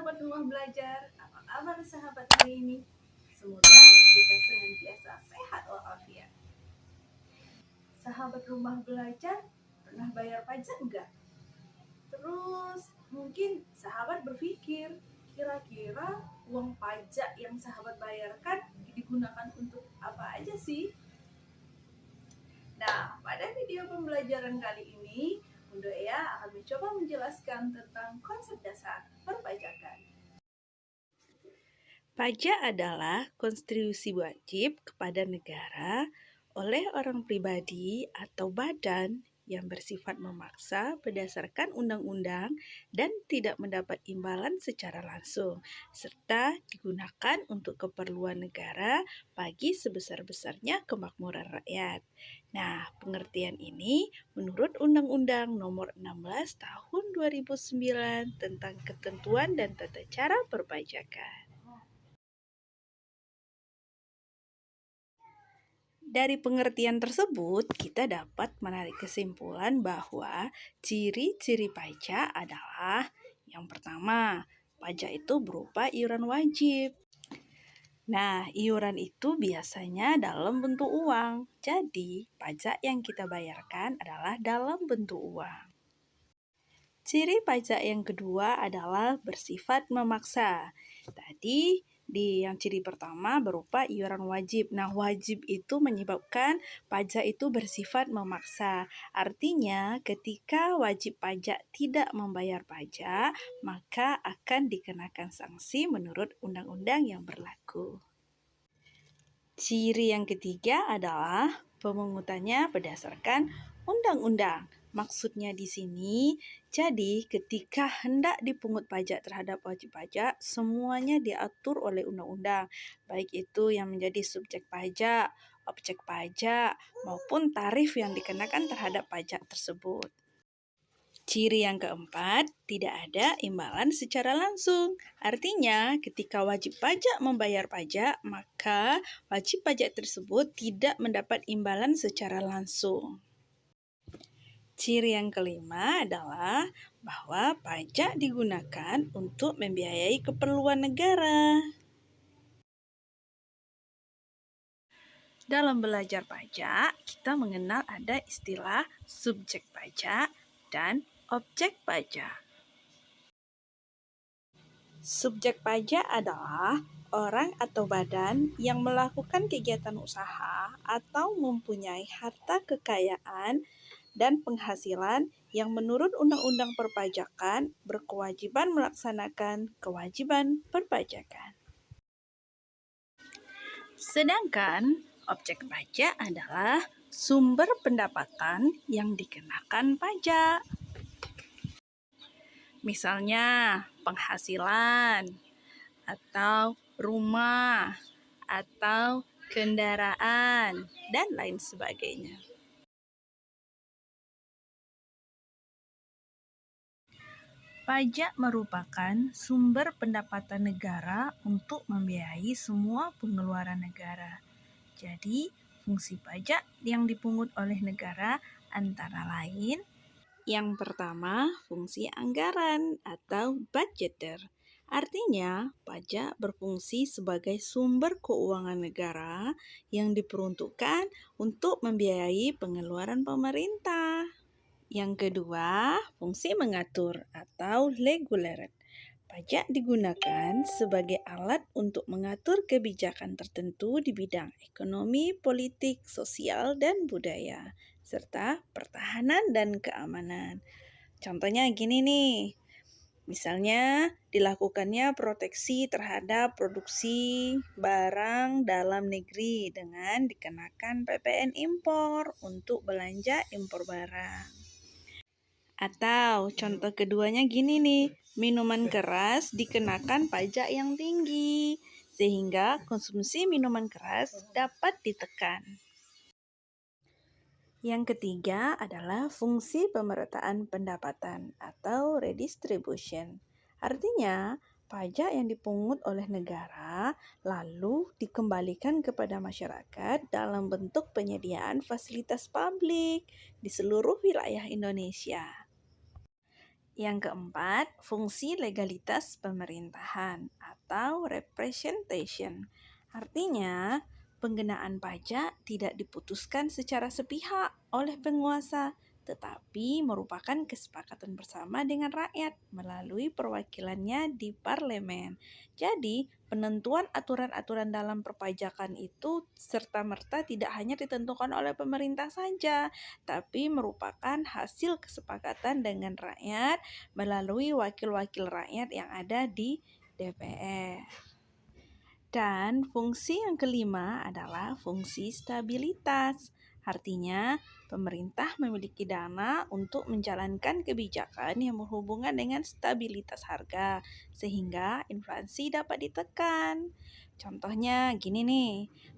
sahabat rumah belajar, apa kabar sahabat hari ini? Semoga kita senantiasa sehat walafiat. Sahabat rumah belajar, pernah bayar pajak enggak? Terus mungkin sahabat berpikir, kira-kira uang pajak yang sahabat bayarkan digunakan untuk apa aja sih? Nah, pada video pembelajaran kali ini, Bunda Ea akan mencoba menjelaskan tentang konsep dasar perpajakan. Pajak adalah kontribusi wajib kepada negara oleh orang pribadi atau badan yang bersifat memaksa berdasarkan undang-undang dan tidak mendapat imbalan secara langsung, serta digunakan untuk keperluan negara bagi sebesar-besarnya kemakmuran rakyat. Nah, pengertian ini menurut Undang-Undang Nomor 16 Tahun 2009 tentang ketentuan dan tata cara perpajakan. Dari pengertian tersebut, kita dapat menarik kesimpulan bahwa ciri-ciri pajak adalah yang pertama, pajak itu berupa iuran wajib. Nah, iuran itu biasanya dalam bentuk uang. Jadi, pajak yang kita bayarkan adalah dalam bentuk uang. Ciri pajak yang kedua adalah bersifat memaksa. Tadi yang ciri pertama berupa iuran wajib. Nah, wajib itu menyebabkan pajak itu bersifat memaksa. Artinya, ketika wajib pajak tidak membayar pajak, maka akan dikenakan sanksi menurut undang-undang yang berlaku. Ciri yang ketiga adalah pemungutannya berdasarkan undang-undang. Maksudnya di sini, jadi ketika hendak dipungut pajak terhadap wajib pajak, semuanya diatur oleh undang-undang, baik itu yang menjadi subjek pajak, objek pajak, maupun tarif yang dikenakan terhadap pajak tersebut. Ciri yang keempat, tidak ada imbalan secara langsung. Artinya, ketika wajib pajak membayar pajak, maka wajib pajak tersebut tidak mendapat imbalan secara langsung. Ciri yang kelima adalah bahwa pajak digunakan untuk membiayai keperluan negara. Dalam belajar pajak, kita mengenal ada istilah subjek pajak dan objek pajak. Subjek pajak adalah orang atau badan yang melakukan kegiatan usaha atau mempunyai harta kekayaan dan penghasilan yang menurut Undang-Undang Perpajakan berkewajiban melaksanakan kewajiban perpajakan. Sedangkan objek pajak adalah sumber pendapatan yang dikenakan pajak. Misalnya penghasilan, atau rumah, atau kendaraan, dan lain sebagainya. Pajak merupakan sumber pendapatan negara untuk membiayai semua pengeluaran negara. Jadi, fungsi pajak yang dipungut oleh negara antara lain yang pertama, fungsi anggaran atau budgeter. Artinya, pajak berfungsi sebagai sumber keuangan negara yang diperuntukkan untuk membiayai pengeluaran pemerintah. Yang kedua, fungsi mengatur atau reguler. Pajak digunakan sebagai alat untuk mengatur kebijakan tertentu di bidang ekonomi, politik, sosial, dan budaya, serta pertahanan dan keamanan. Contohnya gini nih, misalnya dilakukannya proteksi terhadap produksi barang dalam negeri dengan dikenakan PPN impor untuk belanja impor barang. Atau contoh keduanya gini nih, minuman keras dikenakan pajak yang tinggi, sehingga konsumsi minuman keras dapat ditekan. Yang ketiga adalah fungsi pemerataan pendapatan atau redistribution. Artinya, pajak yang dipungut oleh negara lalu dikembalikan kepada masyarakat dalam bentuk penyediaan fasilitas publik di seluruh wilayah Indonesia. Yang keempat, fungsi legalitas pemerintahan atau representation. Artinya, penggunaan pajak tidak diputuskan secara sepihak oleh penguasa, tetapi merupakan kesepakatan bersama dengan rakyat melalui perwakilannya di parlemen. Jadi, penentuan aturan-aturan dalam perpajakan itu serta-merta tidak hanya ditentukan oleh pemerintah saja, tapi merupakan hasil kesepakatan dengan rakyat melalui wakil-wakil rakyat yang ada di DPR. Dan fungsi yang kelima adalah fungsi stabilitas. Artinya, pemerintah memiliki dana untuk menjalankan kebijakan yang berhubungan dengan stabilitas harga, sehingga inflasi dapat ditekan. Contohnya gini nih,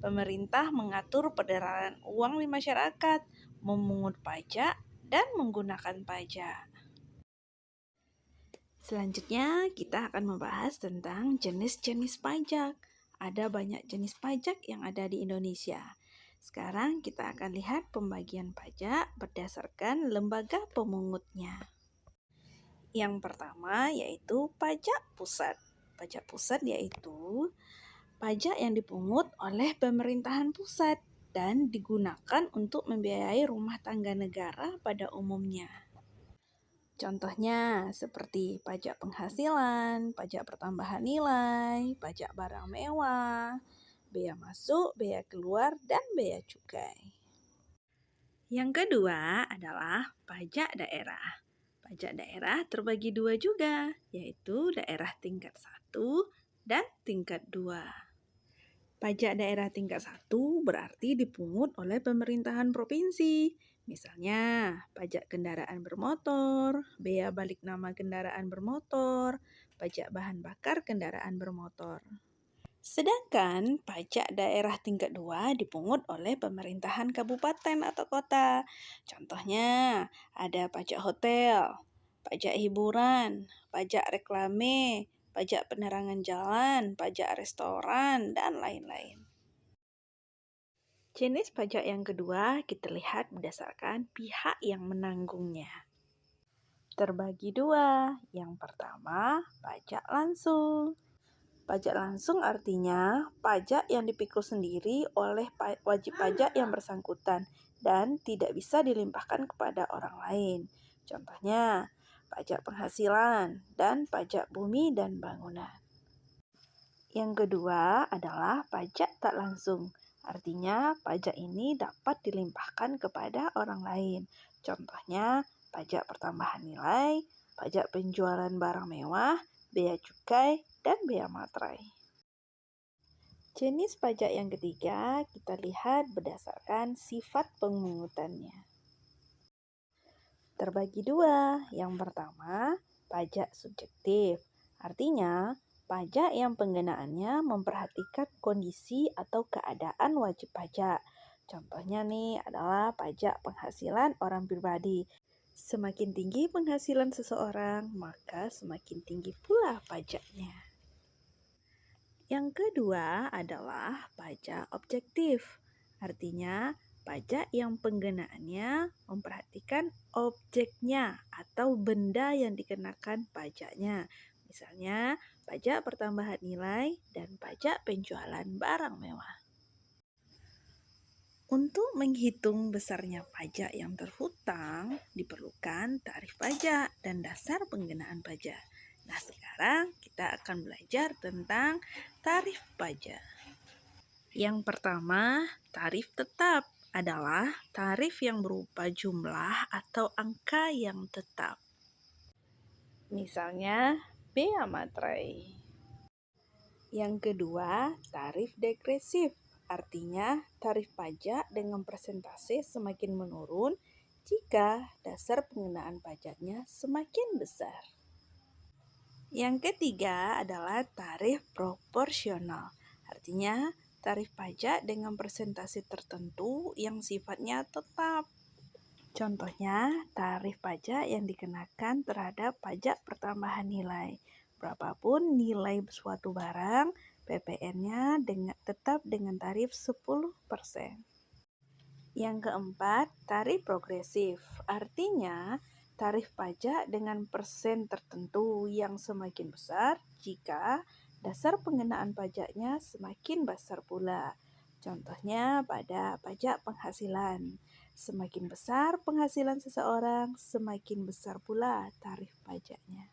pemerintah mengatur peredaran uang di masyarakat, memungut pajak, dan menggunakan pajak. Selanjutnya, kita akan membahas tentang jenis-jenis pajak. Ada banyak jenis pajak yang ada di Indonesia. Sekarang kita akan lihat pembagian pajak berdasarkan lembaga pemungutnya. Yang pertama yaitu pajak pusat. Pajak pusat yaitu pajak yang dipungut oleh pemerintahan pusat dan digunakan untuk membiayai rumah tangga negara pada umumnya. Contohnya seperti pajak penghasilan, pajak pertambahan nilai, pajak barang mewah, bea masuk, bea keluar, dan bea cukai. Yang kedua adalah pajak daerah. Pajak daerah terbagi dua juga, yaitu daerah tingkat 1 dan tingkat 2. Pajak daerah tingkat 1 berarti dipungut oleh pemerintahan provinsi. Misalnya, pajak kendaraan bermotor, bea balik nama kendaraan bermotor, pajak bahan bakar kendaraan bermotor. Sedangkan pajak daerah tingkat 2 dipungut oleh pemerintahan kabupaten atau kota. Contohnya, ada pajak hotel, pajak hiburan, pajak reklame, pajak penerangan jalan, pajak restoran, dan lain-lain. Jenis pajak yang kedua kita lihat berdasarkan pihak yang menanggungnya. Terbagi dua. Yang pertama, pajak langsung. Pajak langsung artinya pajak yang dipikul sendiri oleh wajib pajak yang bersangkutan dan tidak bisa dilimpahkan kepada orang lain. Contohnya, pajak penghasilan dan pajak bumi dan bangunan. Yang kedua adalah pajak tak langsung. Artinya, pajak ini dapat dilimpahkan kepada orang lain. Contohnya, pajak pertambahan nilai, pajak penjualan barang mewah, bea cukai, dan bea materai. Jenis pajak yang ketiga kita lihat berdasarkan sifat pemungutannya. Terbagi dua. Yang pertama, pajak subjektif. Artinya, pajak yang penggunaannya memperhatikan kondisi atau keadaan wajib pajak. Contohnya nih adalah pajak penghasilan orang pribadi. Semakin tinggi penghasilan seseorang, maka semakin tinggi pula pajaknya. Yang kedua adalah pajak objektif. Artinya, pajak yang penggunaannya memperhatikan objeknya atau benda yang dikenakan pajaknya. Misalnya, pajak pertambahan nilai dan pajak penjualan barang mewah. Untuk menghitung besarnya pajak yang terhutang, diperlukan tarif pajak dan dasar penggunaan pajak. Nah, sekarang kita akan belajar tentang tarif pajak. Yang pertama, tarif tetap adalah tarif yang berupa jumlah atau angka yang tetap. Misalnya, bea materai. Yang kedua, tarif degresif. Artinya, tarif pajak dengan persentase semakin menurun jika dasar penggunaan pajaknya semakin besar. Yang ketiga adalah tarif proporsional. Artinya, tarif pajak dengan persentase tertentu yang sifatnya tetap. Contohnya, tarif pajak yang dikenakan terhadap pajak pertambahan nilai. Berapapun nilai suatu barang, PPN-nya tetap dengan tarif 10%. Yang keempat, tarif progresif. Artinya, tarif pajak dengan persen tertentu yang semakin besar jika dasar pengenaan pajaknya semakin besar pula. Contohnya pada pajak penghasilan. Semakin besar penghasilan seseorang, semakin besar pula tarif pajaknya.